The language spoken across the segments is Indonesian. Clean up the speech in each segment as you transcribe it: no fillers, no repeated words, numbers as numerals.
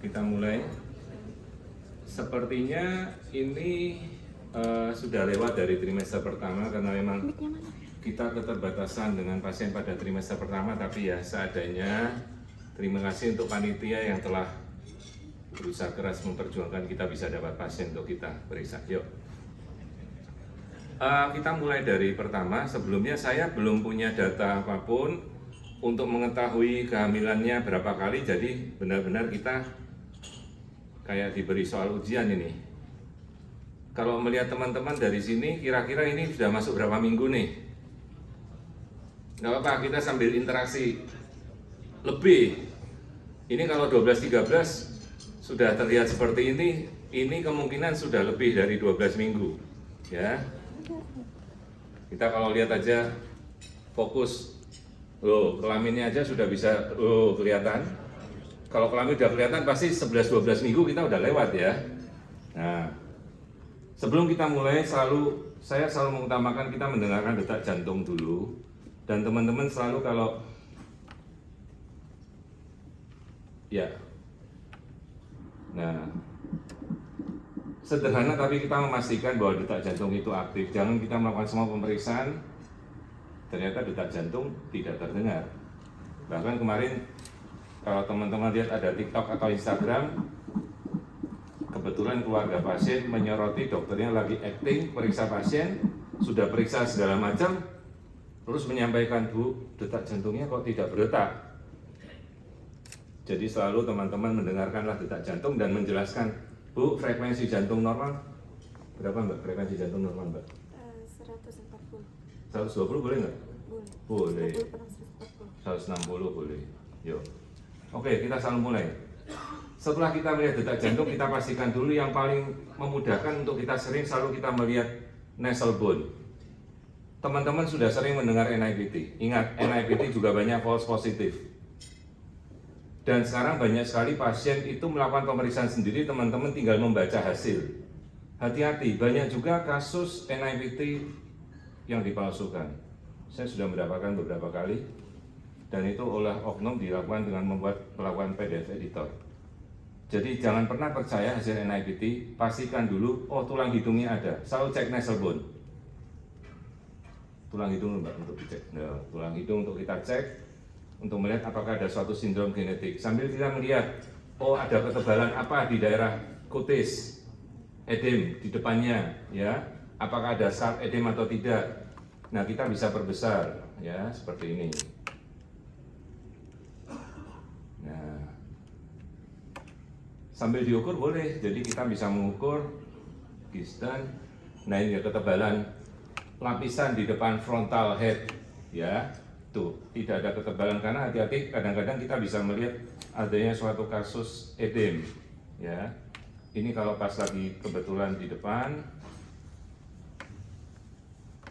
kita mulai. Sepertinya ini sudah lewat dari trimester pertama karena memang kita keterbatasan dengan pasien pada trimester pertama, tapi ya seadanya. Terima kasih untuk panitia yang telah berusaha keras memperjuangkan kita bisa dapat pasien untuk kita periksa. Yuk. Kita mulai dari pertama. Sebelumnya saya belum punya data apapun untuk mengetahui kehamilannya berapa kali, jadi benar-benar kita kayak diberi soal ujian ini. Kalau melihat teman-teman dari sini, kira-kira ini sudah masuk berapa minggu nih? Nggak apa-apa, kita sambil interaksi. Lebih. Ini kalau 12-13 sudah terlihat seperti ini kemungkinan sudah lebih dari 12 minggu. Ya. Kita kalau lihat aja fokus. Kelaminnya aja sudah bisa kelihatan. Kalau kelamin udah kelihatan pasti 11-12 minggu kita udah lewat ya. Nah, sebelum kita mulai saya selalu mengutamakan kita mendengarkan detak jantung dulu. Dan teman-teman selalu kalau ya, nah, sederhana tapi kita memastikan bahwa detak jantung itu aktif. Jangan kita melakukan semua pemeriksaan, ternyata detak jantung tidak terdengar. Bahkan kemarin kalau teman-teman lihat ada TikTok atau Instagram, kebetulan keluarga pasien menyoroti dokternya lagi acting, periksa pasien, sudah periksa segala macam, terus menyampaikan, Bu, detak jantungnya kok tidak berdetak. Jadi selalu teman-teman mendengarkanlah detak jantung dan menjelaskan, Bu, frekuensi jantung normal berapa Mbak? Frekuensi jantung normal Mbak? 140. 120 boleh nggak? Boleh. Boleh. 160 boleh. Yuk. Oke, kita selalu mulai. Setelah kita melihat detak jantung, kita pastikan dulu yang paling memudahkan untuk kita selalu kita melihat nasal bone. Teman-teman sudah sering mendengar NIPT. Ingat, NIPT juga banyak false positif. Dan sekarang banyak sekali pasien itu melakukan pemeriksaan sendiri, teman-teman tinggal membaca hasil. Hati-hati, banyak juga kasus NIPT yang dipalsukan. Saya sudah mendapatkan beberapa kali, dan itu oleh oknum dilakukan dengan melakukan PDF editor. Jadi jangan pernah percaya hasil NIPT, pastikan dulu, tulang hidungnya ada. Selalu cek nasal bone. Tulang hidung Mbak untuk dicek. Nah, tulang hidung untuk kita cek, untuk melihat apakah ada suatu sindrom genetik. Sambil kita melihat, ada ketebalan apa di daerah kutis, edem di depannya, ya. Apakah ada sharp edem atau tidak? Nah, kita bisa perbesar, ya, seperti ini. Nah, sambil diukur boleh, jadi kita bisa mengukur Gistan. Nah, ini ketebalan lapisan di depan frontal head, ya. Tuh, tidak ada ketebalan karena hati-hati kadang-kadang kita bisa melihat adanya suatu kasus edem, ya. Ini kalau pas lagi kebetulan di depan,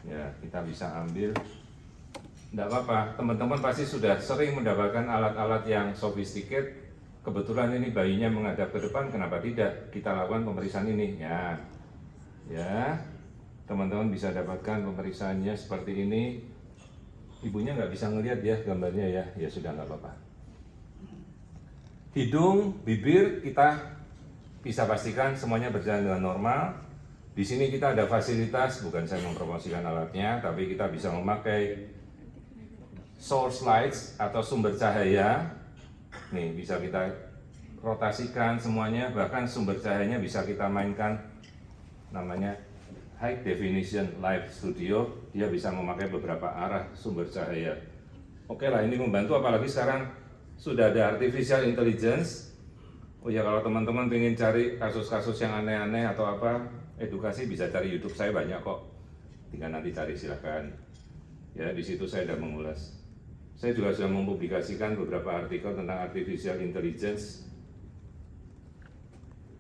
ya kita bisa ambil. Tidak apa-apa, teman-teman pasti sudah sering mendapatkan alat-alat yang sophisticated. Kebetulan ini bayinya menghadap ke depan, kenapa tidak? Kita lakukan pemeriksaan ini, ya. Teman-teman bisa dapatkan pemeriksaannya seperti ini. Ibunya nggak bisa ngelihat ya gambarnya ya sudah nggak apa-apa. Hidung, bibir kita bisa pastikan semuanya berjalan dengan normal. Di sini kita ada fasilitas, bukan saya mempromosikan alatnya, tapi kita bisa memakai source lights atau sumber cahaya. Nih bisa kita rotasikan semuanya, bahkan sumber cahayanya bisa kita mainkan, namanya High Definition Live Studio. Dia bisa memakai beberapa arah sumber cahaya. Oke lah, ini membantu, apalagi sekarang sudah ada artificial intelligence. Ya kalau teman-teman ingin cari kasus-kasus yang aneh-aneh atau apa, edukasi bisa cari YouTube, saya banyak kok. Tinggal nanti cari silakan. Ya, di situ saya sudah mengulas. Saya juga sudah mempublikasikan beberapa artikel tentang artificial intelligence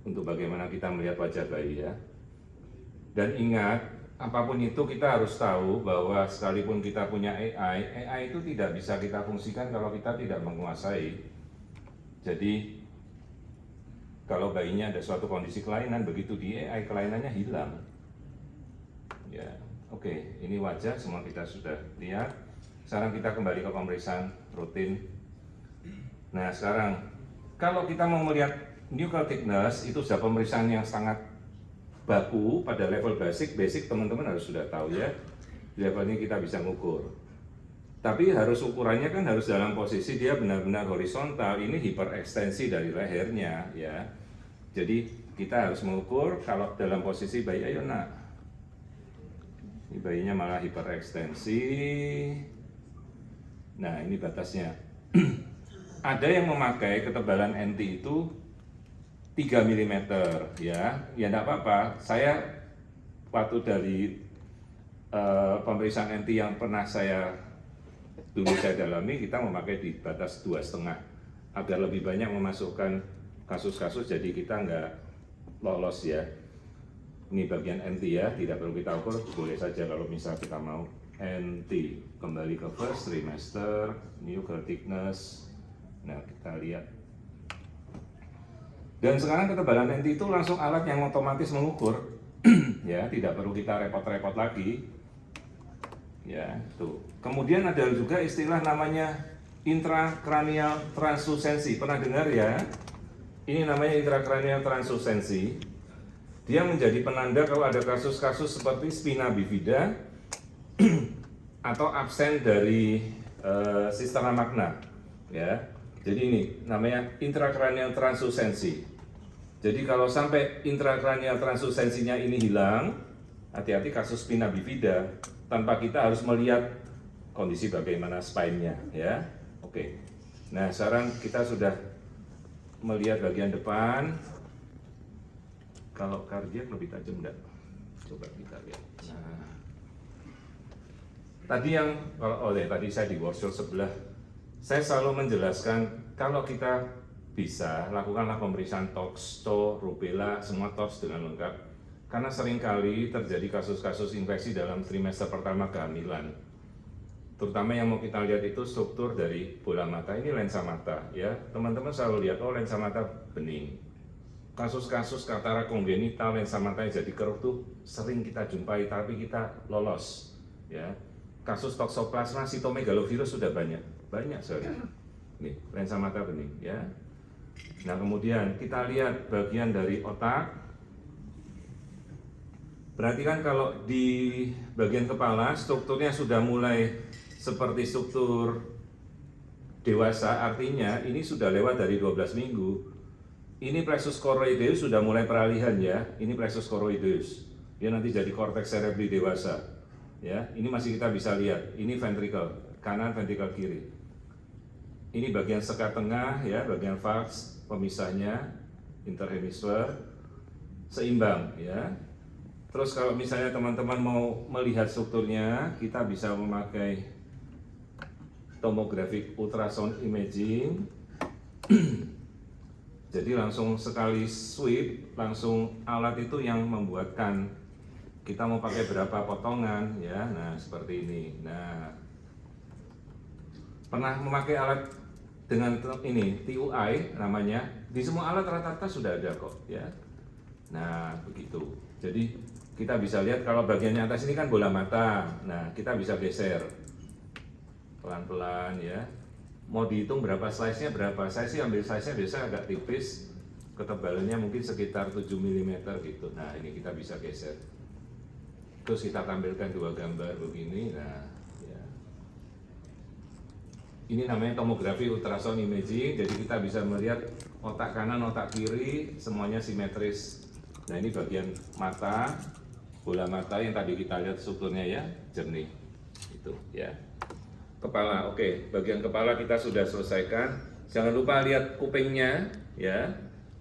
untuk bagaimana kita melihat wajah bayi, ya. Dan ingat, apapun itu kita harus tahu bahwa sekalipun kita punya AI itu tidak bisa kita fungsikan kalau kita tidak menguasai. Jadi kalau bayinya ada suatu kondisi kelainan, begitu di AI kelainannya hilang. Ya, oke, ini wajah semua kita sudah lihat. Sekarang kita kembali ke pemeriksaan rutin. Nah sekarang, kalau kita mau melihat nuchal thickness itu sudah pemeriksaan yang sangat baku pada level basic teman-teman harus sudah tahu ya. Levelnya kita bisa ngukur. Tapi harus ukurannya kan harus dalam posisi dia benar-benar horizontal. Ini hiperekstensi dari lehernya ya. Jadi kita harus mengukur kalau dalam posisi bayi, ayo nak. Ini bayinya malah hiperekstensi. Nah ini batasnya. Ada yang memakai ketebalan NT itu 3 mm ya. Ya enggak apa-apa. Saya waktu dari pemeriksaan NT yang pernah saya dalami, kita memakai di batas 2,5 agar lebih banyak memasukkan kasus-kasus, jadi kita nggak lolos ya. Ini bagian NT ya, tidak perlu kita ukur, boleh saja kalau misal kita mau. NT kembali ke first trimester, nuchal thickness. Nah kita lihat. Dan sekarang ketebalan NT itu langsung alat yang otomatis mengukur ya, tidak perlu kita repot-repot lagi. Ya, tuh. Kemudian ada juga istilah namanya intrakranial translusensi. Pernah dengar ya? Ini namanya intrakranial translusensi. Dia menjadi penanda kalau ada kasus-kasus seperti spina bifida atau absen dari cisterna magna. Ya. Jadi ini namanya intrakranial translusensi. Jadi kalau sampai intrakranial translusensinya ini hilang, hati-hati kasus spina bifida. Tanpa kita harus melihat kondisi bagaimana spine-nya ya. Oke. Nah, sekarang kita sudah melihat bagian depan. Kalau kardiak lebih tajam enggak? Coba kita lihat. Nah. Tadi yang tadi saya di workshop sebelah saya selalu menjelaskan kalau kita bisa lakukanlah pemeriksaan toxto, rubella, semua TOX dengan lengkap. Karena seringkali terjadi kasus-kasus infeksi dalam trimester pertama kehamilan. Terutama yang mau kita lihat itu struktur dari bola mata, ini lensa mata ya. Teman-teman selalu lihat, oh lensa mata bening. Kasus-kasus katarak kongenital, lensa matanya jadi keruh tuh sering kita jumpai, tapi kita lolos ya. Kasus toxoplasma sitomegalovirus sudah banyak sekali. Nih, lensa mata bening ya. Nah kemudian kita lihat bagian dari otak. Perhatikan kalau di bagian kepala strukturnya sudah mulai seperti struktur dewasa, artinya ini sudah lewat dari 12 minggu. Ini plexus choroideus sudah mulai peralihan ya, ini plexus choroideus. Dia nanti jadi cortex cerebri dewasa. Ya, ini masih kita bisa lihat. Ini ventricle kanan, ventricle kiri. Ini bagian sekat tengah ya, bagian vas pemisahnya interhemisfer seimbang ya. Terus kalau misalnya teman-teman mau melihat strukturnya, kita bisa memakai tomographic ultrasound imaging. Jadi langsung sekali sweep, langsung alat itu yang membuatkan kita mau pakai berapa potongan ya. Nah, seperti ini. Nah, pernah memakai alat dengan ini TUI namanya. Di semua alat rata-rata sudah ada kok ya. Nah, begitu. Jadi kita bisa lihat kalau bagiannya atas ini kan bola mata. Nah, kita bisa geser pelan-pelan ya. Mau dihitung berapa size-nya berapa. Saya sih ambil size-nya biasa agak tipis. Ketebalannya mungkin sekitar 7 mm gitu. Nah, ini kita bisa geser. Terus kita tampilkan dua gambar begini. Nah, ya. Ini namanya tomografi ultrasound imaging. Jadi kita bisa melihat otak kanan, otak kiri, semuanya simetris. Nah, ini bagian mata, bola mata yang tadi kita lihat strukturnya ya, jernih. Itu ya. Kepala, oke, bagian kepala kita sudah selesaikan. Jangan lupa lihat kupingnya ya.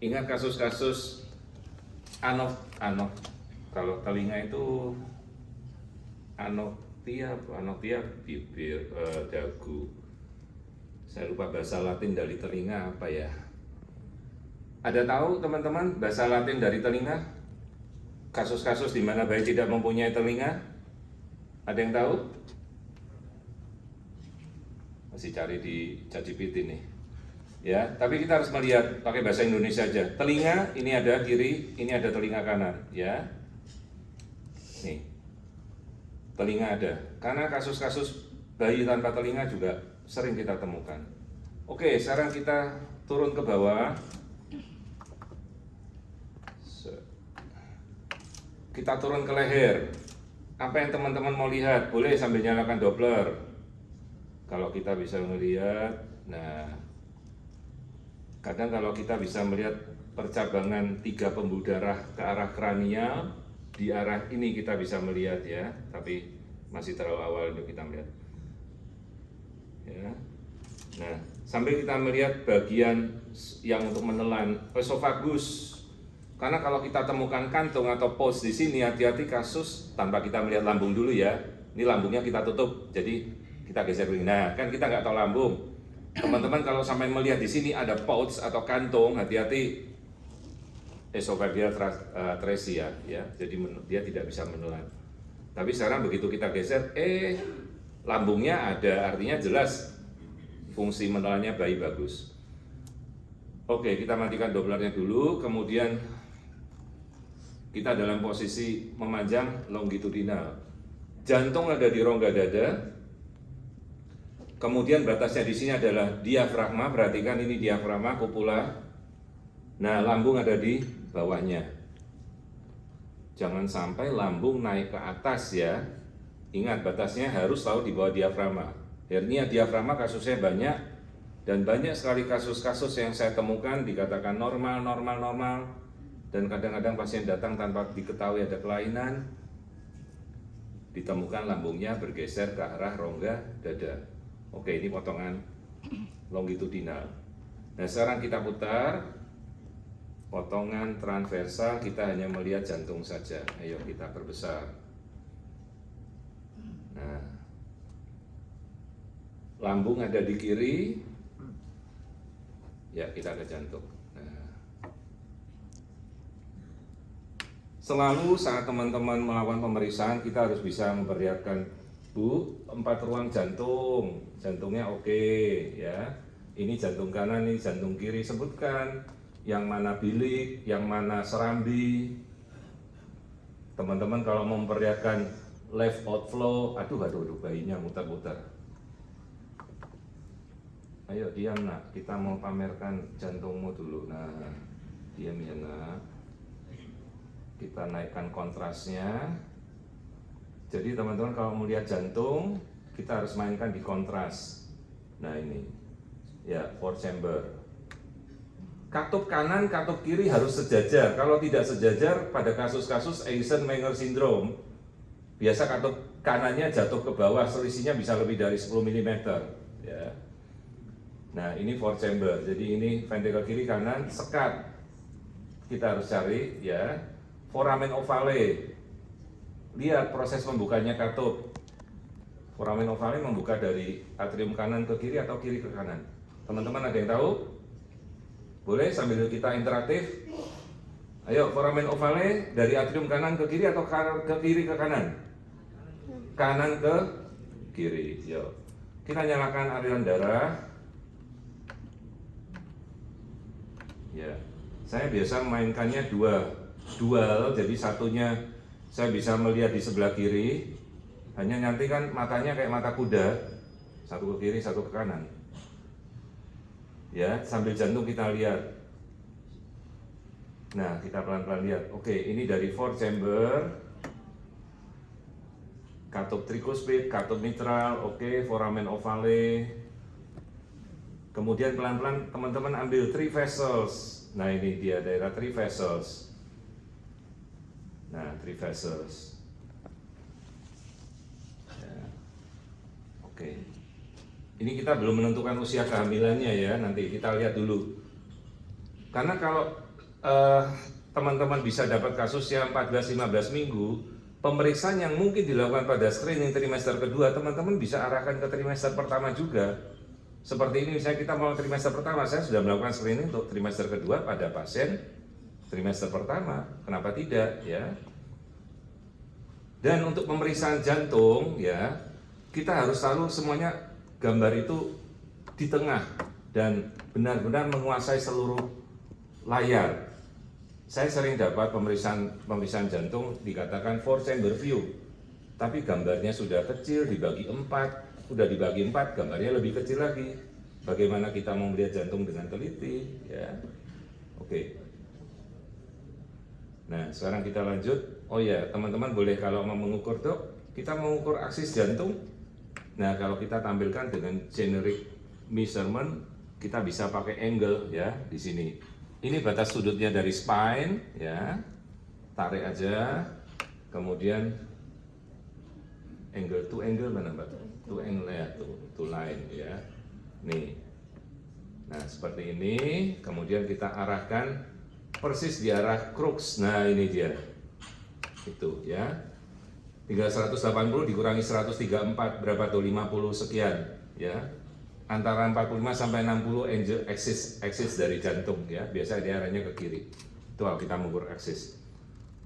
Ingat kasus-kasus anok. Kalau telinga itu anoktia bibir, dagu. Saya lupa bahasa Latin dari telinga apa ya. Ada tahu teman-teman bahasa Latin dari telinga? Kasus-kasus di mana bayi tidak mempunyai telinga? Ada yang tahu? Masih cari di ChatGPT nih. Ya, tapi kita harus melihat pakai bahasa Indonesia aja. Telinga ini ada kiri, ini ada telinga kanan, ya. Nih. Telinga ada. Karena kasus-kasus bayi tanpa telinga juga sering kita temukan. Oke, sekarang kita turun ke bawah. kita turun ke leher. Apa yang teman-teman mau lihat? Boleh sambil nyalakan Doppler. Kalau kita bisa melihat, nah, kadang kalau kita bisa melihat percabangan 3 pembuluh darah ke arah kranial, di arah ini kita bisa melihat ya, tapi masih terlalu awal untuk kita melihat. Ya. Nah, sambil kita melihat bagian yang untuk menelan esofagus. Karena kalau kita temukan kantung atau pos di sini, hati-hati kasus tanpa kita melihat lambung dulu ya. Ini lambungnya kita tutup, jadi kita geser begini. Nah, kan kita nggak tahu lambung. Teman-teman kalau sampai melihat di sini ada pouch atau kantung, hati-hati esophageal atresia ya. Jadi dia tidak bisa menelan. Tapi sekarang begitu kita geser, lambungnya ada, artinya jelas fungsi menelannya bayi bagus. Oke, kita matikan Dopplernya dulu, kemudian kita dalam posisi memanjang longitudinal. Jantung ada di rongga dada. Kemudian batasnya di sini adalah diafragma, perhatikan ini diafragma, kupula. Nah, lambung ada di bawahnya. Jangan sampai lambung naik ke atas ya. Ingat, batasnya harus selalu di bawah diafragma. Hernia diafragma kasusnya banyak, dan banyak sekali kasus-kasus yang saya temukan dikatakan normal, dan kadang-kadang pasien datang tanpa diketahui ada kelainan, ditemukan lambungnya bergeser ke arah rongga dada. Oke, ini potongan longitudinal. Nah, sekarang kita putar potongan transversal, kita hanya melihat jantung saja. Ayo kita perbesar. Nah, lambung ada di kiri. Ya, kita ke jantung. Selalu saat teman-teman melakukan pemeriksaan, kita harus bisa memperlihatkan, Bu, 4 ruang jantung, jantungnya oke, ya. Ini jantung kanan, ini jantung kiri, sebutkan yang mana bilik, yang mana serambi. Teman-teman kalau mau memperlihatkan left outflow, aduh, bayinya muter-muter. Ayo diam nak, kita mau pamerkan jantungmu dulu. Nah, diam ya nak. Kita naikkan kontrasnya. Jadi teman-teman kalau melihat jantung, kita harus mainkan di kontras. Nah ini, ya 4 chamber. Katup kanan, katup kiri harus sejajar. Kalau tidak sejajar, pada kasus-kasus Eisenmenger syndrome, biasa katup kanannya jatuh ke bawah, selisihnya bisa lebih dari 10 mm. Ya. Nah ini 4 chamber, jadi ini ventrikel kiri kanan sekat. Kita harus cari ya. Foramen ovale, lihat proses membukanya katup. Foramen ovale membuka dari atrium kanan ke kiri atau kiri ke kanan. Teman-teman ada yang tahu? Boleh sambil kita interaktif. Ayo, foramen ovale dari atrium kanan ke kiri atau ke kiri ke kanan? Kanan ke kiri. Yuk, kita nyalakan aliran darah. Ya, saya biasa memainkannya dual, jadi satunya saya bisa melihat di sebelah kiri, hanya nanti kan matanya kayak mata kuda, satu ke kiri, satu ke kanan. Ya, sambil jantung kita lihat. Nah, kita pelan-pelan lihat. Oke, ini dari 4 chamber, katup tricuspid, katup mitral, oke, foramen ovale. Kemudian pelan-pelan teman-teman ambil 3 vessels. Nah, ini dia daerah 3 vessels. Nah, 3 vessels. Ya. Oke. Ini kita belum menentukan usia kehamilannya ya, nanti kita lihat dulu. Karena kalau teman-teman bisa dapat kasus yang 14-15 minggu, pemeriksaan yang mungkin dilakukan pada screening trimester kedua, teman-teman bisa arahkan ke trimester pertama juga. Seperti ini misalnya kita mau trimester pertama, saya sudah melakukan screening untuk trimester kedua pada pasien trimester pertama, kenapa tidak ya? Dan untuk pemeriksaan jantung ya, kita harus selalu semuanya gambar itu di tengah dan benar-benar menguasai seluruh layar. Saya sering dapat pemeriksaan jantung dikatakan 4 chamber view, tapi gambarnya sudah kecil, dibagi 4, udah dibagi 4, gambarnya lebih kecil lagi. Bagaimana kita mau melihat jantung dengan teliti ya? Oke. Nah, sekarang kita lanjut. Oh ya, teman-teman boleh kalau mau mengukur dok, kita mengukur aksis jantung. Nah, kalau kita tampilkan dengan generic measurement, kita bisa pakai angle ya di sini. Ini batas sudutnya dari spine ya. Tarik aja. Kemudian angle to angle mana Mbak? To angle ya, to line ya. Nih. Nah, seperti ini. Kemudian kita arahkan persis di arah crux. Nah, ini dia. Itu ya. Tinggal 180 dikurangi 134 berapa tuh? 50 sekian ya. Antara 45 sampai 60 angel axis dari jantung ya. Biasa dia arahnya ke kiri. Itu kalau kita mengukur aksis.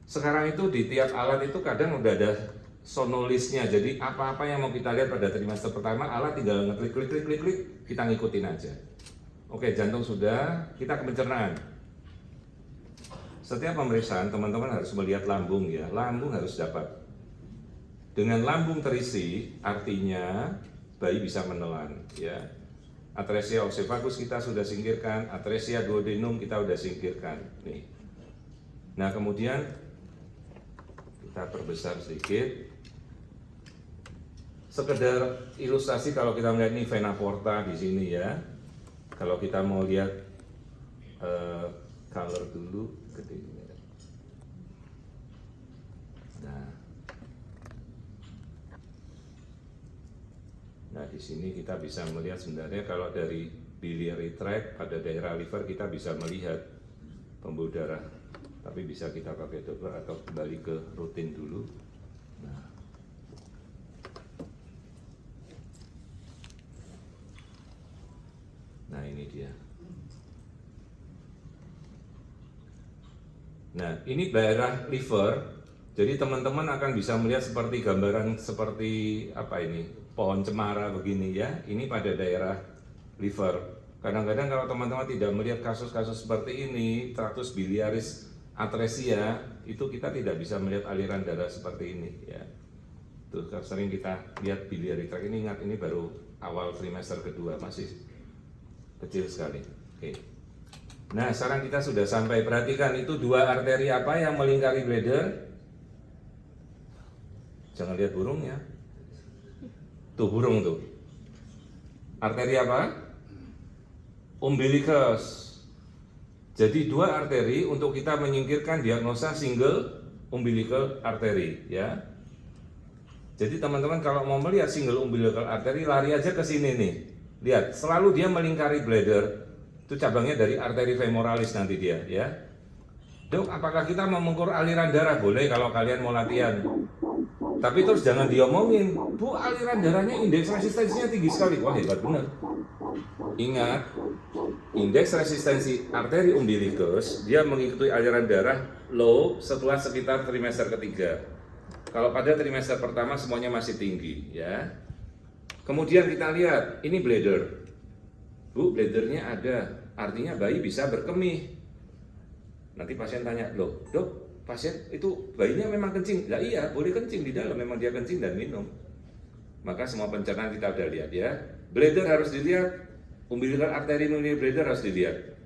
Sekarang itu di tiap alat itu kadang udah ada sonolisnya. Jadi apa-apa yang mau kita lihat pada trimester pertama, alat tinggal ngeklik, kita ngikutin aja. Oke, jantung sudah, kita ke pencernaan. Setiap pemeriksaan teman-teman harus melihat lambung ya. Lambung harus dapat. Dengan lambung terisi, artinya bayi bisa menelan ya. Atresia oesophagus kita sudah singkirkan, atresia duodenum kita sudah singkirkan. Nih. Nah, kemudian kita perbesar sedikit. Sekedar ilustrasi kalau kita melihat ini vena porta di sini ya. Kalau kita mau lihat color dulu, gede. Nah, di sini kita bisa melihat sebenarnya kalau dari biliary tract pada daerah liver kita bisa melihat pembuluh darah. Tapi bisa kita pakai Doppler atau kembali ke rutin dulu. Nah, ini dia. Nah, ini daerah liver. Jadi teman-teman akan bisa melihat seperti gambaran seperti apa ini, pohon cemara begini ya. Ini pada daerah liver. Kadang-kadang kalau teman-teman tidak melihat kasus-kasus seperti ini, traktus biliaris atresia, itu kita tidak bisa melihat aliran darah seperti ini ya. Tuh sering kita lihat biliary tract ini, ingat ini baru awal trimester kedua, masih kecil sekali. Oke. Nah, sekarang kita sudah sampai, perhatikan itu dua arteri apa yang melingkari bladder. Jangan lihat burungnya. Tuh burung tuh. Arteri apa? Umbilicus. Jadi dua arteri untuk kita menyingkirkan diagnosa single umbilical artery ya. Jadi teman-teman kalau mau melihat single umbilical artery, lari aja ke sini nih. Lihat, selalu dia melingkari bladder. Itu cabangnya dari arteri femoralis nanti dia ya. Dok, apakah kita mau mengukur aliran darah? Boleh kalau kalian mau latihan. Tapi terus jangan diomongin, Bu, aliran darahnya indeks resistensinya tinggi sekali. Wah, hebat benar. Ingat, indeks resistensi arteri umbilicus dia mengikuti aliran darah low setelah sekitar trimester ketiga. Kalau pada trimester pertama semuanya masih tinggi ya. Kemudian kita lihat, ini bladder. Bu, bladdernya ada, artinya bayi bisa berkemih. Nanti pasien tanya, loh dok, pasien itu bayinya memang kencing? Lah iya, boleh kencing di dalam, memang dia kencing dan minum. Maka semua pencernaan kita udah lihat ya. Bladder harus dilihat, umbilical artery bladder harus dilihat.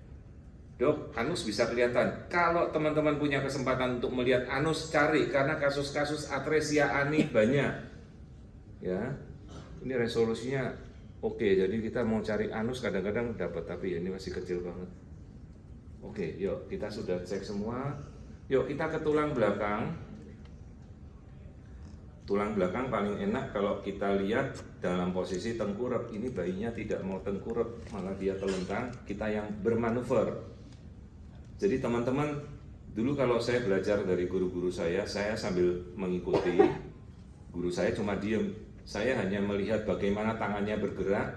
Dok, anus bisa kelihatan. Kalau teman-teman punya kesempatan untuk melihat anus, cari, karena kasus-kasus atresia ani banyak. Ya, ini resolusinya oke. Jadi kita mau cari anus kadang-kadang dapat, tapi ini masih kecil banget. Oke, yuk kita sudah cek semua. Yuk kita ke tulang belakang. Tulang belakang paling enak kalau kita lihat dalam posisi tengkurap. Ini bayinya tidak mau tengkurap, malah dia telentang. Kita yang bermanuver. Jadi teman-teman, dulu kalau saya belajar dari guru-guru saya sambil mengikuti. Guru saya cuma diem. Saya hanya melihat bagaimana tangannya bergerak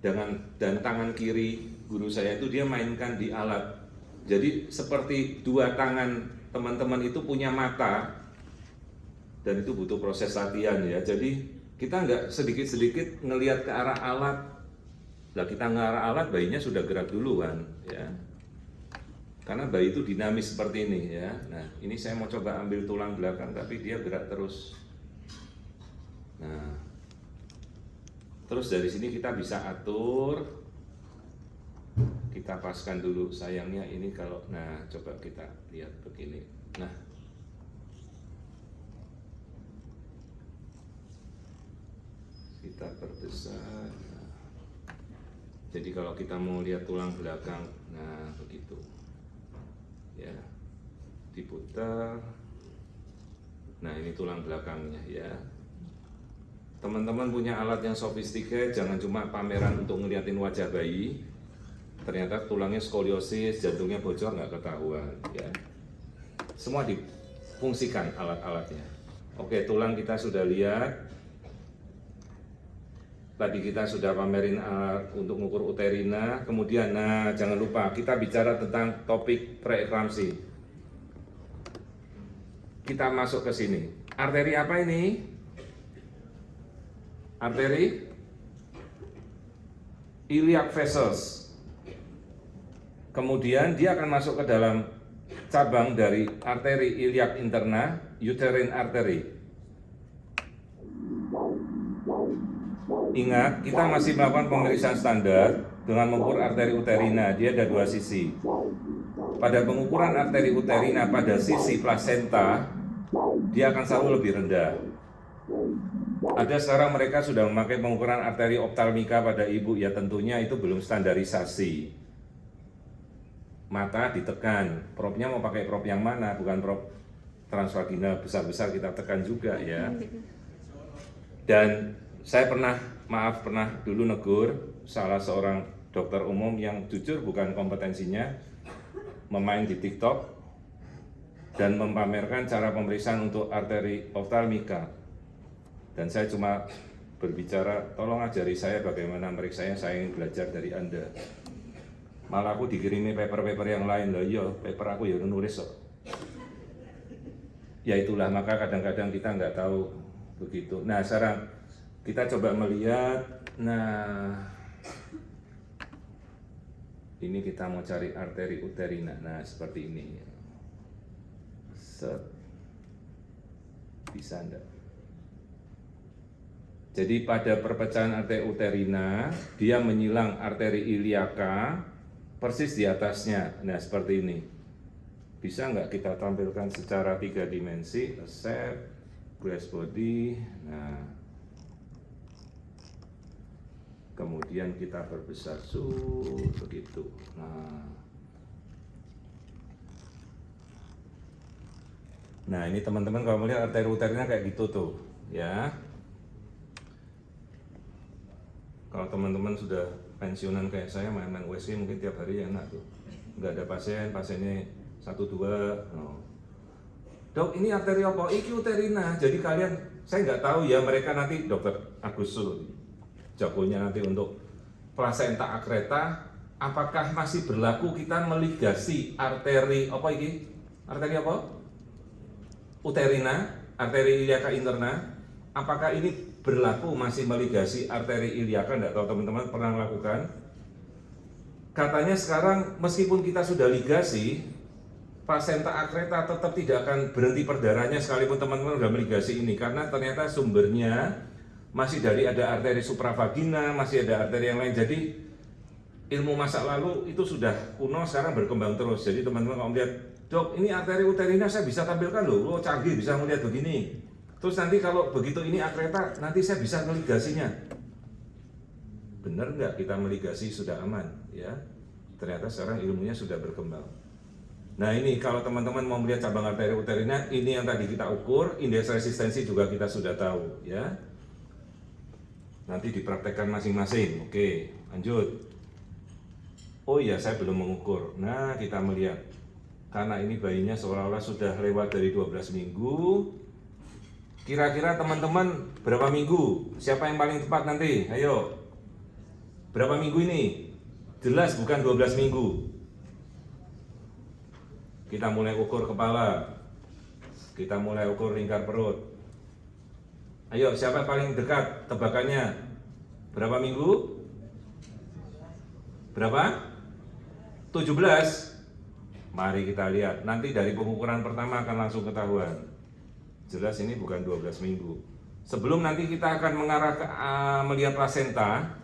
dan tangan kiri guru saya itu dia mainkan di alat. Jadi seperti dua tangan teman-teman itu punya mata, dan itu butuh proses latihan ya. Jadi kita nggak sedikit-sedikit ngelihat ke arah alat. Lah kita ngarah alat, bayinya sudah gerak duluan ya. Karena bayi itu dinamis seperti ini ya. Nah ini saya mau coba ambil tulang belakang, tapi dia gerak terus. Nah terus dari sini kita bisa atur. Kita paskan dulu, sayangnya ini kalau, nah coba kita lihat begini. Nah kita perbesar. Jadi kalau kita mau lihat tulang belakang, nah begitu ya, diputar. Nah ini tulang belakangnya ya. Teman-teman punya alat yang sofistike, jangan cuma pameran untuk ngeliatin wajah bayi. Ternyata tulangnya skoliosis, jantungnya bocor nggak ketahuan ya. Semua difungsikan alat-alatnya. Oke, tulang kita sudah lihat. Tadi kita sudah pamerin alat untuk mengukur uterina. Kemudian, nah jangan lupa kita bicara tentang topik preeklamsi. Kita masuk ke sini. Arteri apa ini? Arteri iliac vessels. Kemudian dia akan masuk ke dalam cabang dari arteri iliac interna, uterine artery. Ingat, kita masih melakukan pemeriksaan standar dengan mengukur arteri uterina. Dia ada dua sisi. Pada pengukuran arteri uterina pada sisi plasenta, dia akan selalu lebih rendah. Ada sekarang mereka sudah memakai pengukuran arteri optalmika pada ibu. Ya tentunya itu belum standarisasi. Mata ditekan. Propnya mau pakai prop yang mana? Bukan prop transvaginal besar-besar kita tekan juga ya. Dan saya pernah dulu negur salah seorang dokter umum yang jujur bukan kompetensinya memain di TikTok dan mempamerkan cara pemeriksaan untuk arteri optalmika. Dan saya cuma berbicara, tolong ajari saya bagaimana meriksanya, saya ingin belajar dari Anda. Malah aku dikirimi paper-paper yang lain, loh iya, paper aku ya nulis kok. Ya itulah, maka kadang-kadang kita nggak tahu begitu. Nah sekarang kita coba melihat, nah ini kita mau cari arteri uterina, nah seperti ini. Set. Bisa enggak? Jadi pada perpecahan arteri uterina, dia menyilang arteri iliaca persis di atasnya. Nah seperti ini. Bisa nggak kita tampilkan secara 3 dimensi? Accept, breast body. Nah, kemudian kita perbesar begitu. Nah ini teman-teman kalau melihat arteri uterina kayak gitu tuh, ya. Kalau teman-teman sudah pensiunan kayak saya main-main WC mungkin tiap hari enak tuh, nggak ada pasiennya 1-2. Oh. Dok ini arteri apa? Iki uterina. Jadi kalian, saya nggak tahu ya mereka nanti dokter Agus Sul jagonya nanti untuk plasenta akreta, apakah masih berlaku kita meligasi arteri apa ini? Arteri apa? Uterina, arteri iliaca interna. Apakah ini berlaku masih meligasi arteri iliaca? Enggak tahu teman-teman pernah melakukan? Katanya sekarang meskipun kita sudah ligasi, plasenta akreta tetap tidak akan berhenti perdarahannya sekalipun teman-teman sudah meligasi ini, karena ternyata sumbernya masih dari ada arteri supravagina, masih ada arteri yang lain. Jadi ilmu masa lalu itu sudah kuno, sekarang berkembang terus. Jadi teman-teman kalau melihat, dok ini arteri uterina saya bisa tampilkan loh, canggih bisa melihat begini. Terus nanti kalau begitu ini akreta, nanti saya bisa meligasinya. Benar nggak kita meligasi sudah aman? Ya, ternyata sekarang ilmunya sudah berkembang. Nah ini kalau teman-teman mau melihat cabang arteri uterina, ini yang tadi kita ukur, indeks resistensi juga kita sudah tahu, ya. Nanti dipraktekkan masing-masing. Oke, lanjut. Oh iya, saya belum mengukur. Nah, kita melihat. Karena ini bayinya seolah-olah sudah lewat dari 12 minggu. Kira-kira teman-teman berapa minggu? Siapa yang paling tepat nanti? Ayo. Berapa minggu ini? Jelas bukan 12 minggu. Kita mulai ukur kepala. Kita mulai ukur lingkar perut. Ayo, siapa paling dekat tebakannya? Berapa minggu? Berapa? 17. Mari kita lihat. Nanti dari pengukuran pertama akan langsung ketahuan. Jelas ini bukan 12 minggu. Sebelum nanti kita akan mengarah ke melihat plasenta,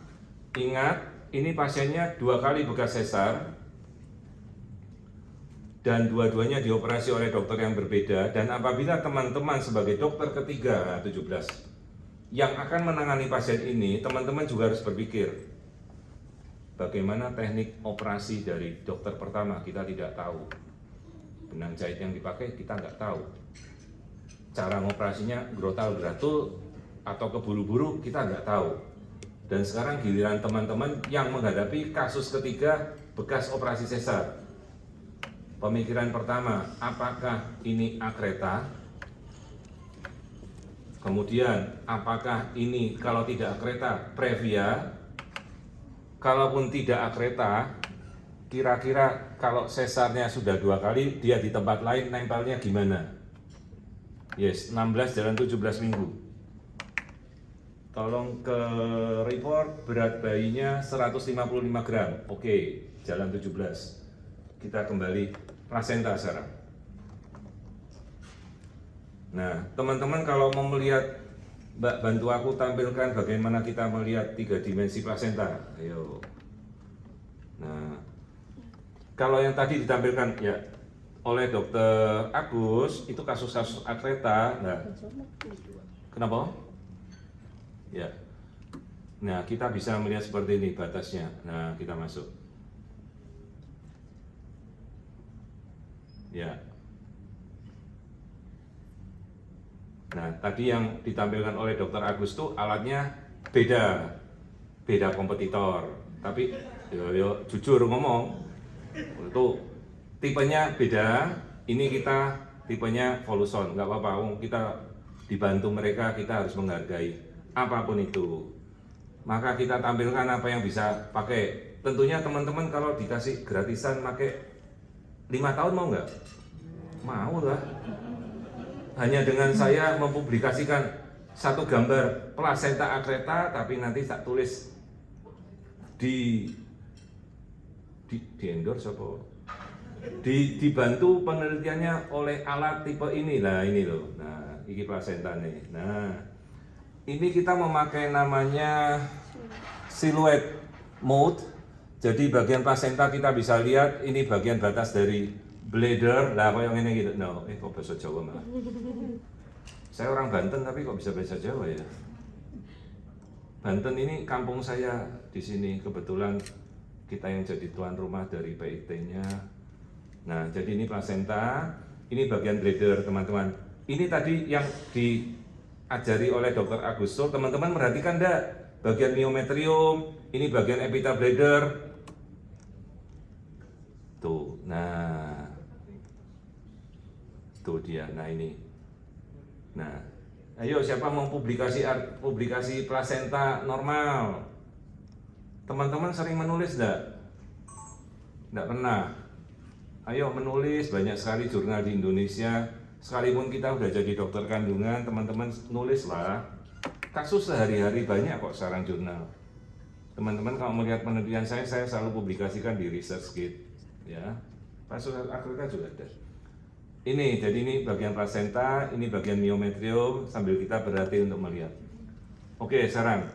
ingat, ini pasiennya 2 kali bekas sesar. Dan dua-duanya dioperasi oleh dokter yang berbeda. Dan apabila teman-teman sebagai dokter ketiga, 17, yang akan menangani pasien ini, teman-teman juga harus berpikir bagaimana teknik operasi dari dokter pertama, kita tidak tahu. Benang jahit yang dipakai kita nggak tahu. Cara ngoperasinya grotal-gratul atau keburu-buru kita nggak tahu. Dan sekarang giliran teman-teman yang menghadapi kasus ketiga bekas operasi sesar. Pemikiran pertama, apakah ini akreta? Kemudian, apakah ini kalau tidak akreta, previa? Kalaupun tidak akreta, kira-kira kalau sesarnya sudah 2 kali, dia di tempat lain nempelnya gimana? Yes, 16 jalan 17 minggu. Tolong ke report berat bayinya 155 gram. Oke, jalan 17. Kita kembali plasenta sekarang. Nah, teman-teman kalau mau melihat, Mbak bantu aku tampilkan bagaimana kita melihat 3 dimensi plasenta. Ayo. Nah, kalau yang tadi ditampilkan ya oleh Dokter Agus itu kasus-kasus akreta. Nah, kenapa? Ya. Nah, kita bisa melihat seperti ini batasnya. Nah, kita masuk. Ya. Nah, tadi yang ditampilkan oleh Dokter Agus itu alatnya beda kompetitor. Tapi yo jujur ngomong, itu tipenya beda. Ini kita tipenya Voluson, nggak apa-apa. Kita dibantu mereka, kita harus menghargai apapun itu. Maka kita tampilkan apa yang bisa pakai. Tentunya teman-teman kalau dikasih gratisan pakai 5 tahun mau nggak? Mau lah. Hanya dengan saya mempublikasikan satu gambar plasenta akreta, tapi nanti tak tulis di endorse apa? Dibantu penelitiannya oleh alat tipe ini lah, ini loh. Nah, ini plasenta nih. Nah, ini kita memakai namanya silhouette mode. Jadi bagian plasenta kita bisa lihat ini bagian batas dari bladder, lah kayak ini gitu. No, kok bahasa Jawa malah. Saya orang Banten tapi kok bisa bahasa Jawa ya. Banten ini kampung saya di sini, kebetulan kita yang jadi tuan rumah dari PIT-nya. Nah, jadi ini plasenta, ini bagian bladder teman-teman. Ini tadi yang diajari oleh Dr. Agustus, teman-teman perhatikan enggak? Bagian myometrium, ini bagian epithelial bladder. Tuh, nah. Tuh dia, nah ini. Nah, ayo siapa mau publikasi plasenta normal? Teman-teman sering menulis enggak? Enggak pernah. Ayo menulis, banyak sekali jurnal di Indonesia. Sekalipun kita udah jadi dokter kandungan, teman-teman nulislah. Kasus sehari-hari banyak kok sekarang jurnal. Teman-teman kalau melihat penelitian saya selalu publikasikan di ResearchGate. Ya, kasus akreta juga ada. Ini, jadi ini bagian plasenta, ini bagian myometrium, sambil kita berhati untuk melihat. Oke, sekarang.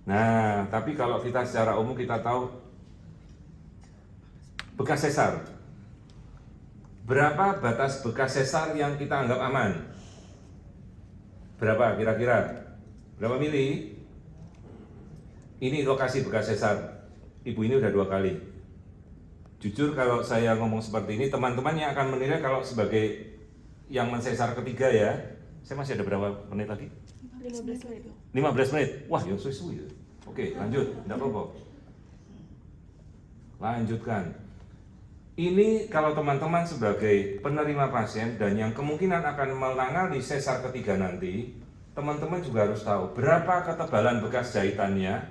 Nah, tapi kalau kita secara umum kita tahu bekas sesar. Berapa batas bekas sesar yang kita anggap aman? Berapa kira-kira? Berapa mili? Ini lokasi bekas sesar. Ibu ini udah 2 kali. Jujur kalau saya ngomong seperti ini, teman-teman yang akan menilai kalau sebagai yang mensesar ketiga ya. Saya masih ada berapa menit lagi? 15 menit. 15 menit. Wah, yang suwi-suwi. Oke, lanjut. Enggak apa-apa. Lanjutkan. Ini kalau teman-teman sebagai penerima pasien dan yang kemungkinan akan menangani sesar ketiga nanti, teman-teman juga harus tahu berapa ketebalan bekas jahitannya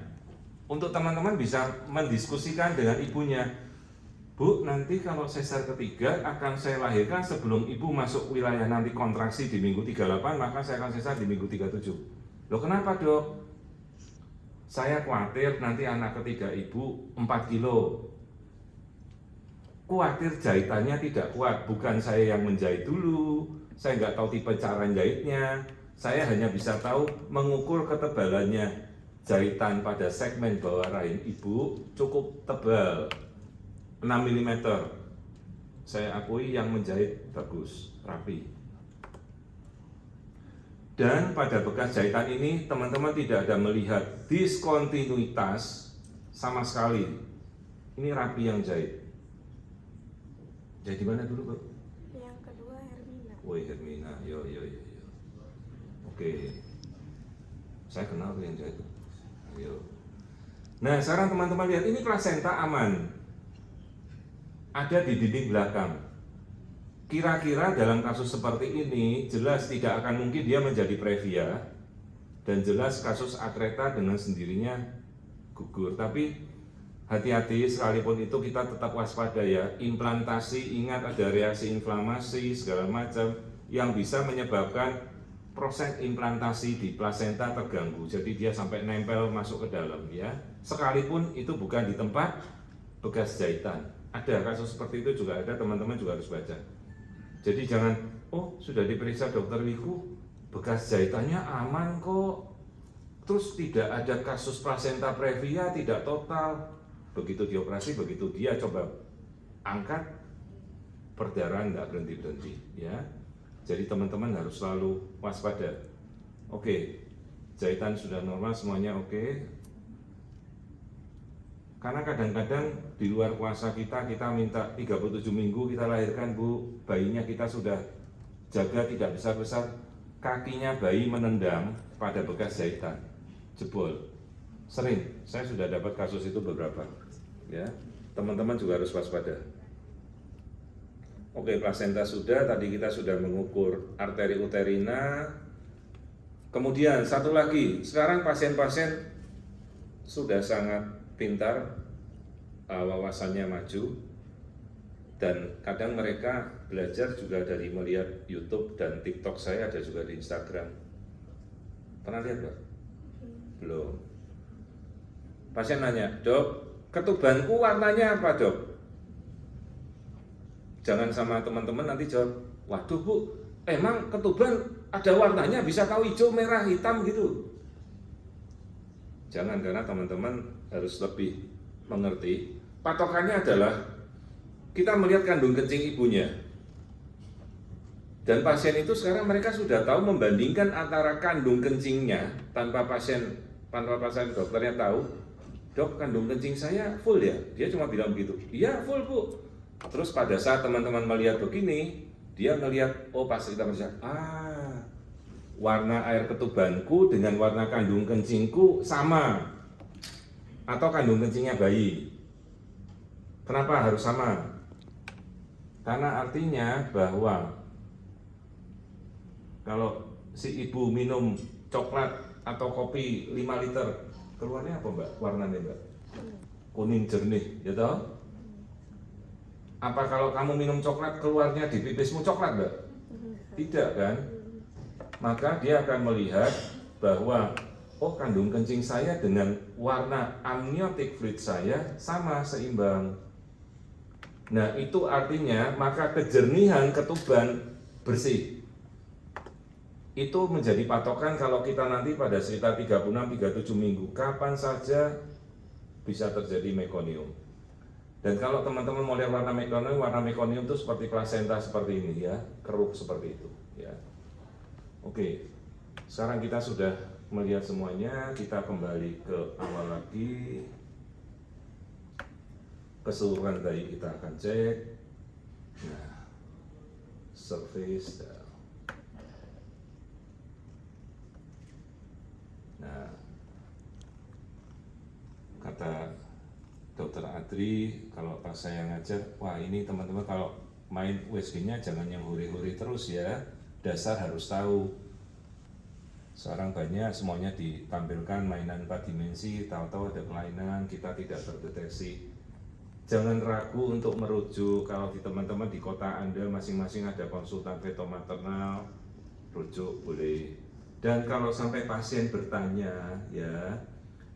untuk teman-teman bisa mendiskusikan dengan ibunya. Bu, nanti kalau sesar ketiga akan saya lahirkan sebelum ibu masuk wilayah nanti kontraksi di minggu 38, maka saya akan sesar di minggu 37. Loh kenapa dok? Saya khawatir nanti anak ketiga ibu 4 kilo. Khawatir jahitannya tidak kuat, bukan saya yang menjahit dulu, saya nggak tahu tipe cara jahitnya, saya hanya bisa tahu mengukur ketebalannya. Jahitan pada segmen bawah rahim ibu cukup tebal, 6 mm. Saya akui yang menjahit bagus, rapi. Dan pada bekas jahitan ini teman-teman tidak ada melihat diskontinuitas sama sekali. Ini rapi yang jahit. Jadi mana dulu, Bu? Yang kedua Hermina. Woi, Hermina, yo. Oke, saya kenal tuh yang jahit tuh. Ayo. Nah, sekarang teman-teman lihat ini plasenta aman. Ada di dinding belakang. Kira-kira dalam kasus seperti ini jelas tidak akan mungkin dia menjadi previa dan jelas kasus akreta dengan sendirinya gugur. Tapi hati-hati, sekalipun itu kita tetap waspada ya. Implantasi, ingat ada reaksi inflamasi segala macam yang bisa menyebabkan proses implantasi di plasenta terganggu. Jadi dia sampai nempel masuk ke dalam ya. Sekalipun itu bukan di tempat bekas jahitan. Ada kasus seperti itu juga ada, teman-teman juga harus baca. Jadi jangan, oh sudah diperiksa dokter Wiku, bekas jahitannya aman kok. Terus tidak ada kasus plasenta previa, tidak total. Begitu dioperasi, begitu dia coba angkat, perdarahan nggak berhenti-berhenti ya. Jadi teman-teman harus selalu waspada. Oke, jahitan sudah normal, semuanya oke. Karena kadang-kadang di luar kuasa kita minta 37 minggu kita lahirkan, Bu, bayinya kita sudah jaga tidak besar-besar, kakinya bayi menendang pada bekas jahitan, jebol. Sering, saya sudah dapat kasus itu beberapa ya. Teman-teman juga harus waspada. Oke, plasenta sudah, tadi kita sudah mengukur arteri uterina. Kemudian satu lagi, sekarang pasien-pasien sudah sangat pintar, wawasannya maju, dan kadang mereka belajar juga dari melihat YouTube dan TikTok. Saya ada juga di Instagram. Pernah lihat, Pak? Belum. Pasien nanya, Dok, ketubanku warnanya apa, Dok? Jangan sama teman-teman nanti jawab, waduh Bu, emang ketuban ada warnanya, bisa tahu hijau, merah, hitam gitu. Jangan, karena teman-teman harus lebih mengerti. Patokannya adalah kita melihat kandung kencing ibunya. Dan pasien itu sekarang mereka sudah tahu membandingkan antara kandung kencingnya tanpa pasien dokternya tahu, Dok, kandung kencing saya full ya? Dia cuma bilang begitu. Iya, full Bu. Terus pada saat teman-teman melihat begini, dia melihat, oh pas kita melihat, warna air ketubanku dengan warna kandung kencingku sama, atau kandung kencingnya bayi. Kenapa harus sama? Karena artinya bahwa kalau si ibu minum coklat atau kopi 5 liter, keluarnya apa Mbak? Warnanya Mbak? Kuning jernih, ya toh? Apa kalau kamu minum coklat keluarnya di pipismu coklat Mbak? Tidak kan? Maka dia akan melihat bahwa oh kandung kencing saya dengan warna amniotic fluid saya sama, seimbang. Nah itu artinya maka kejernihan ketuban bersih. Itu menjadi patokan kalau kita nanti pada sekitar 36-37 minggu kapan saja bisa terjadi mekonium. Dan kalau teman-teman mau lihat warna mekonium itu seperti plasenta seperti ini ya, keruh seperti itu ya. Oke, sekarang kita sudah melihat semuanya, kita kembali ke awal lagi. Keseluruhan bayi kita akan cek. Nah, surface. Nah, kata Dokter Adri, kalau pas saya ngajar, wah ini teman-teman kalau main USG-nya jangan yang huri-huri terus ya. Dasar harus tahu. Sekarang banyak semuanya ditampilkan mainan 4 dimensi, tahu-tahu ada kelainan, kita tidak terdeteksi. Jangan ragu untuk merujuk. Kalau di teman-teman di kota Anda masing-masing ada konsultan feto-maternal, rujuk boleh. Dan kalau sampai pasien bertanya ya,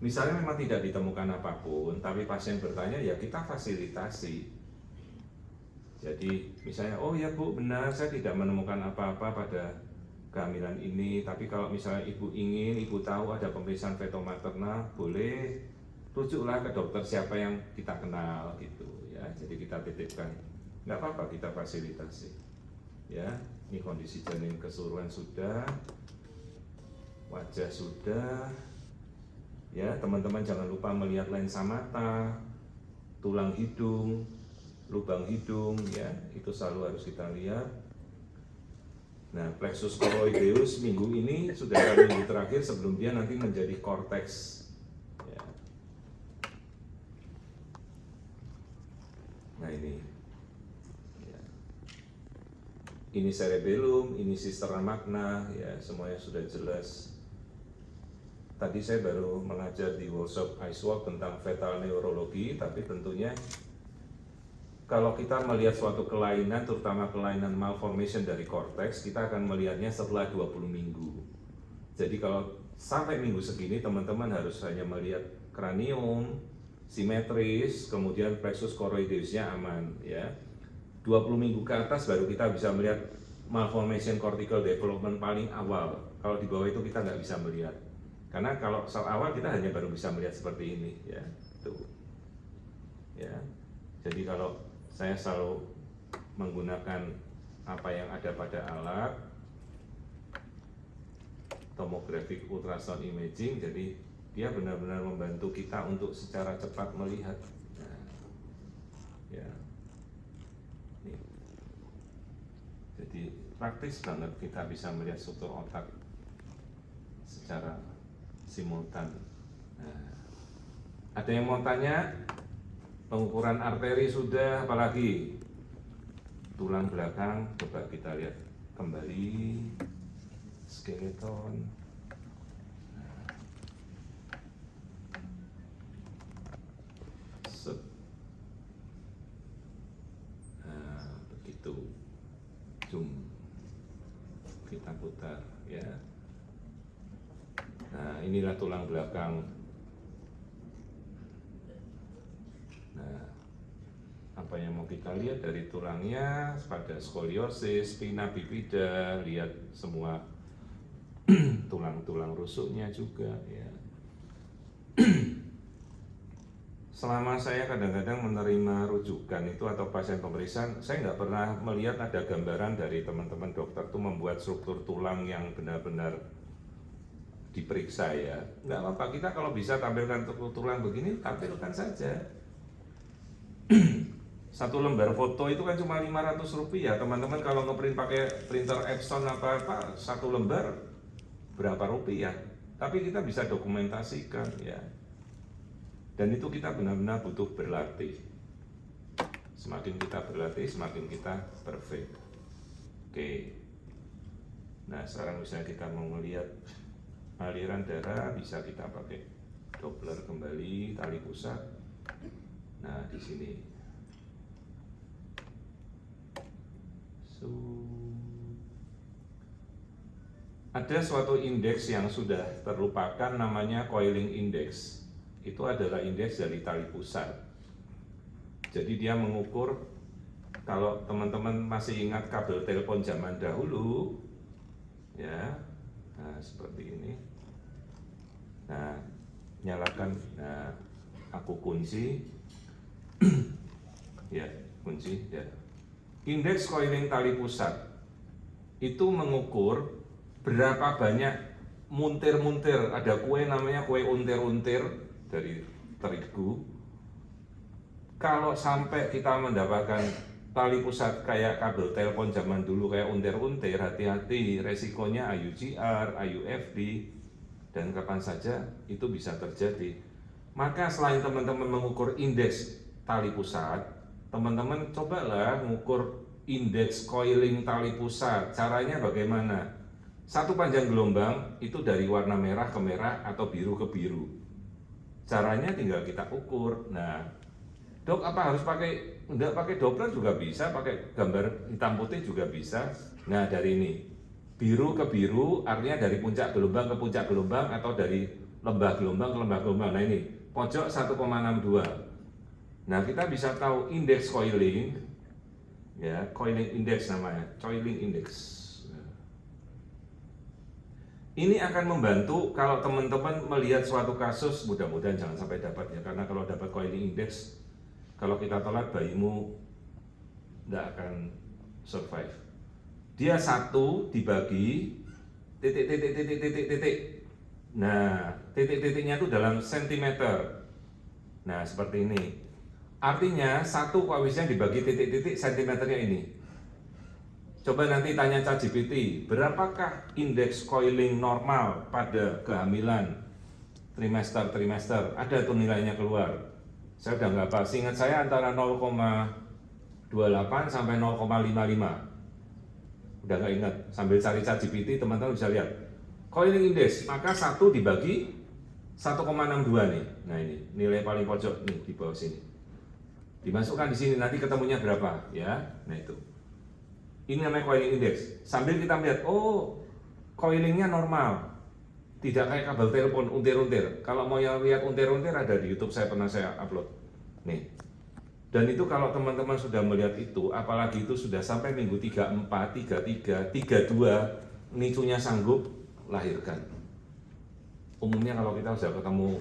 misalnya memang tidak ditemukan apapun, tapi pasien bertanya ya kita fasilitasi. Jadi misalnya, oh ya Bu benar saya tidak menemukan apa-apa pada kehamilan ini, tapi kalau misalnya Ibu ingin, Ibu tahu ada pemeriksaan feto-maternal, boleh rujuklah ke dokter siapa yang kita kenal gitu ya. Jadi kita titipkan, nggak apa-apa kita fasilitasi. Ya, ini kondisi janin keseluruhan sudah. wajah sudah. Ya, teman-teman jangan lupa melihat lensa mata, tulang hidung, lubang hidung, ya, itu selalu harus kita lihat. Nah, plexus choroideus minggu ini sudah ada minggu terakhir sebelum dia nanti menjadi cortex. Ya. Nah ini, ya. Ini cerebellum, ini cisterna magna, ya semuanya sudah jelas. Tadi saya baru mengajar di workshop IceWalk tentang fetal neurologi, tapi tentunya kalau kita melihat suatu kelainan, terutama kelainan malformation dari korteks, kita akan melihatnya setelah 20 minggu. Jadi kalau sampai minggu segini, teman-teman harus hanya melihat kranium, simetris, kemudian plexus choroideusnya aman. Ya. 20 minggu ke atas baru kita bisa melihat malformation cortical development paling awal. Kalau di bawah itu kita nggak bisa melihat. Karena kalau sel awal kita hanya baru bisa melihat seperti ini. Ya. Tuh. Ya. Jadi kalau saya selalu menggunakan apa yang ada pada alat tomographic ultrasound imaging, jadi dia benar-benar membantu kita untuk secara cepat melihat. Nah, ya, nih. Jadi praktis banget kita bisa melihat struktur otak secara simultan. Nah, ada yang mau tanya? Pengukuran arteri sudah, apalagi tulang belakang, coba kita lihat kembali skeleton. Nah, begitu. Zoom. Kita putar ya. Nah, inilah tulang belakang. Nah, apa yang mau kita lihat dari tulangnya pada skoliosis, spina bifida, lihat semua tulang-tulang rusuknya juga ya. Selama saya kadang-kadang menerima rujukan itu atau pasien pemeriksaan, saya nggak pernah melihat ada gambaran dari teman-teman dokter tuh membuat struktur tulang yang benar-benar diperiksa ya. Nggak apa-apa, kita kalau bisa tampilkan struktur tulang begini, tampilkan saja. Satu lembar foto itu kan cuma Rp500, teman-teman. Kalau ngeprint pakai printer Epson apa-apa, satu lembar berapa rupiah? Tapi kita bisa dokumentasikan ya. Dan itu kita benar-benar butuh berlatih. Semakin kita berlatih, semakin kita perfect. Oke. Nah, sekarang misalnya kita mau melihat aliran darah, bisa kita pakai Doppler kembali, tali pusat. Nah, di sini. Ada suatu indeks yang sudah terlupakan, namanya coiling index. Itu adalah indeks dari tali pusat. Jadi dia mengukur, kalau teman-teman masih ingat kabel telepon zaman dahulu, ya, nah seperti ini. Nah, nyalakan, nah aku kunci. Ya, kunci ya. Indeks coiling tali pusat itu mengukur berapa banyak muntir-muntir. Ada kue namanya kue untir-untir dari terigu. Kalau sampai kita mendapatkan tali pusat kayak kabel telepon zaman dulu kayak untir-untir, hati-hati, resikonya AUGR, AUFD, dan kapan saja itu bisa terjadi. Maka selain teman-teman mengukur indeks tali pusat, teman-teman cobalah mengukur indeks coiling tali pusat. Caranya bagaimana? Satu panjang gelombang itu dari warna merah ke merah atau biru ke biru. Caranya tinggal kita ukur. Nah, dok apa harus pakai, enggak pakai Doppler juga bisa, pakai gambar hitam putih juga bisa. Nah, dari ini biru ke biru artinya dari puncak gelombang ke puncak gelombang atau dari lembah gelombang ke lembah gelombang. Nah, ini pojok 1,62. Nah, kita bisa tahu indeks coiling, ya, coiling index namanya, coiling index. Ini akan membantu kalau teman-teman melihat suatu kasus, mudah-mudahan jangan sampai dapat ya, karena kalau dapat coiling index, kalau kita telat bayimu tidak akan survive. Dia 1 dibagi titik. Nah, titik-titiknya itu dalam sentimeter. Nah, seperti ini. Artinya satu koefisien dibagi titik-titik sentimeternya ini. Coba nanti tanya ChatGPT, berapakah indeks coiling normal pada kehamilan trimester? Ada tuh nilainya keluar. Saya udah nggak apa, seingat saya antara 0,28 sampai 0,55. Udah nggak ingat, sambil cari ChatGPT teman-teman bisa lihat. Coiling index, maka 1 dibagi 1,62 nih. Nah ini nilai paling pojok nih di bawah sini. Dimasukkan di sini nanti ketemunya berapa ya. Nah itu. Ini namanya coiling index. Sambil kita melihat, oh coilingnya normal. Tidak kayak kabel telepon untir-untir. Kalau mau yang lihat untir-untir ada di YouTube, saya pernah upload. Nih. Dan itu kalau teman-teman sudah melihat itu, apalagi itu sudah sampai minggu 34, 33, 32, nicunya sanggup lahirkan. Umumnya kalau kita sudah ketemu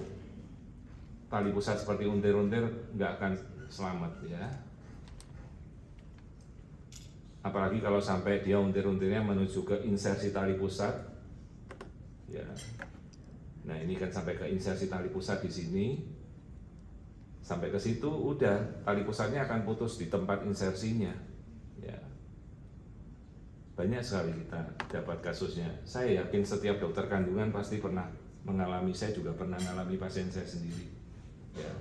tali pusat seperti untir-untir, nggak akan selamat ya. Apalagi kalau sampai dia untir-untirnya menuju ke insersi tali pusat, ya. Nah ini kan sampai ke insersi tali pusat di sini, sampai ke situ udah tali pusatnya akan putus di tempat insersinya, ya. Banyak sekali kita dapat kasusnya. Saya yakin setiap dokter kandungan pasti pernah mengalami, saya juga pernah mengalami pasien saya sendiri. Ya,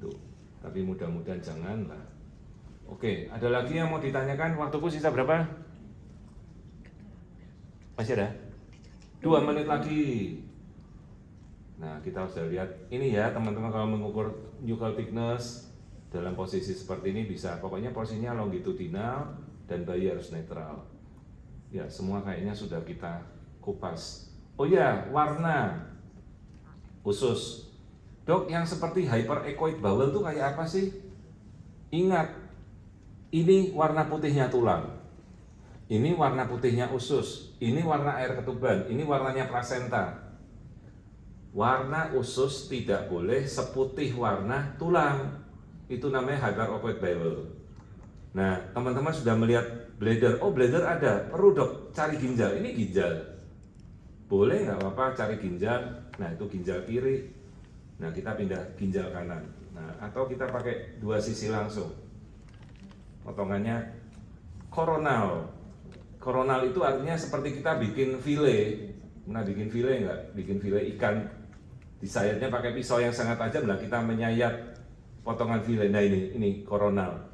tuh. Tapi mudah-mudahan janganlah. Oke, ada lagi yang mau ditanyakan? Waktuku sisa berapa? Masih ada? 2 menit lagi. Nah, kita sudah lihat ini ya teman-teman, kalau mengukur nuchal thickness dalam posisi seperti ini bisa, pokoknya posisinya longitudinal dan bayi harus netral. Ya, semua kayaknya sudah kita kupas. Oh ya, warna usus. Dok, yang seperti hyperechoid bowel itu kayak apa sih? Ingat, ini warna putihnya tulang. Ini warna putihnya usus. Ini warna air ketuban. Ini warnanya plasenta. Warna usus tidak boleh seputih warna tulang. Itu namanya hyperechoid bowel. Nah, teman-teman sudah melihat bladder. Oh, bladder ada. Perlu dok, cari ginjal. Ini ginjal. Boleh nggak apa-apa cari ginjal. Nah, itu ginjal kiri. Nah, kita pindah ginjal kanan. Nah, atau kita pakai 2 sisi langsung. Potongannya koronal. Koronal itu artinya seperti kita bikin file. Nah, bikin file nggak? Bikin file ikan. Disayatnya pakai pisau yang sangat tajam. Nah, kita menyayat potongan file. Nah, ini koronal.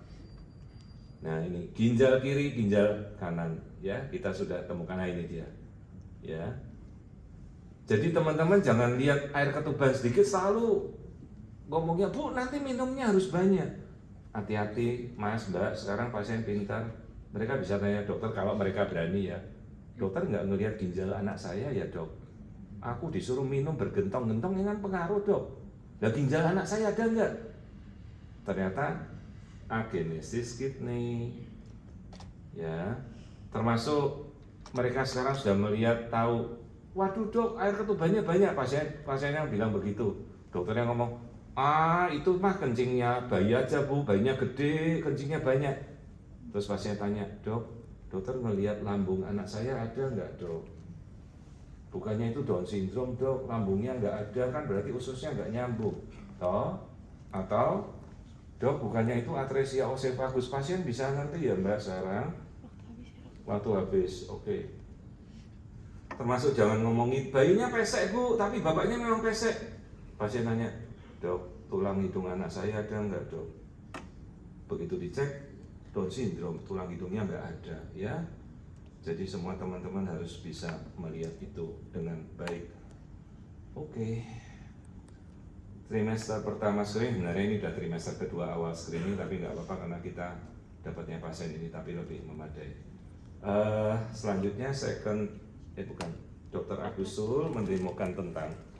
Nah ini ginjal kiri, ginjal kanan, ya kita sudah temukan. Nah ini dia, ya. Jadi teman-teman jangan lihat air ketuban sedikit selalu ngomongnya, Bu nanti minumnya harus banyak. Hati-hati Mas, Mbak, sekarang pasien pintar, mereka bisa tanya dokter kalau mereka berani ya. Dokter nggak ngelihat ginjal anak saya ya dok. Aku disuruh minum bergentong-gentong, ini kan pengaruh dok. Nah ginjal anak saya ada nggak? Ternyata agenesis kidney, ya, termasuk mereka sekarang sudah melihat tahu, waduh dok air ketubannya banyak, pasien yang bilang begitu, dokternya ngomong, itu mah kencingnya bayi aja bu, bayinya gede, kencingnya banyak. Terus pasien tanya, dokter melihat lambung anak saya ada nggak dok? Bukannya itu Down syndrome dok, lambungnya nggak ada, kan berarti ususnya nggak nyambung, toh? Atau dok, bukannya itu atresia oesophagus? Pasien bisa ngerti ya mbak sekarang? Waktu habis, oke. Termasuk jangan ngomongin bayinya pesek bu, tapi bapaknya memang pesek. Pasien nanya, dok, tulang hidung anak saya ada nggak dok? Begitu dicek, Down syndrome, tulang hidungnya nggak ada, ya. Jadi semua teman-teman harus bisa melihat itu dengan baik. Oke. Trimester pertama screening, sebenarnya ini udah trimester kedua awal screening, tapi nggak apa-apa karena kita dapatnya pasien ini tapi lebih memadai. Selanjutnya Dr. Agus Sul mendemokan tentang